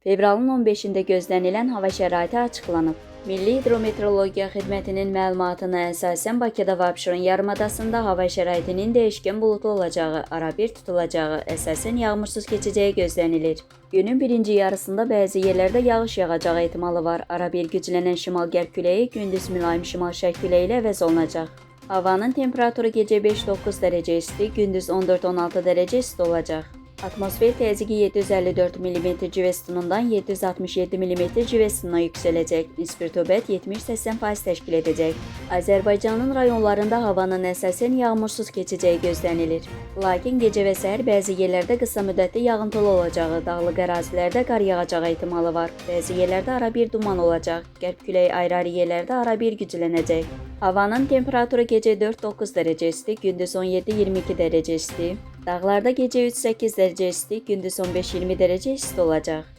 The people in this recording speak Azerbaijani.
Fevralın 15-də gözlənilən hava şəraiti açıqlanıb. Milli Hidrometeorologiya Xidmətinin məlumatına əsasən Bakıda və Abşeron yarımadasında hava şəraitinin dəyişkən buludlu olacağı, arabir tutulacağı, əsasən yağmursuz keçəcəyi gözlənilir. Günün birinci yarısında bəzi yerlərdə yağış yağacağı ehtimalı var. Arabir güclənən şimal-qərb küləyi gündüz mülayim şimal-şərq küləyi ilə əvəz olunacaq. Havanın temperaturu gecə 5-9 dərəcə isti, gündüz 14-16 dərəcə isti olacaq. Atmosfer təzyiqi 754 mm civə sütunundan 767 mm civə sütununa yüksələcək. Nisbi rütubət 70-80% təşkil edəcək. Azərbaycanın rayonlarında havanın əsasən yağmursuz keçəcəyi gözlənilir. Lakin gecə və səhər bəzi yerlərdə qısa müddətli yağıntılı olacağı, dağlıq ərazilərdə qar yağacağı ehtimalı var. Bəzi yerlərdə arabir duman olacaq. Qərb küləyi ayrı-ayrı yerlərdə arabir güclənəcək. Havanın temperaturu gecə 4-9 dərəcə isti, gündüz 17-22 dərəcə isti. Dağlarda gecə 3-8 dərəcə isti, gündüz 15-20 dərəcə isti olacaq.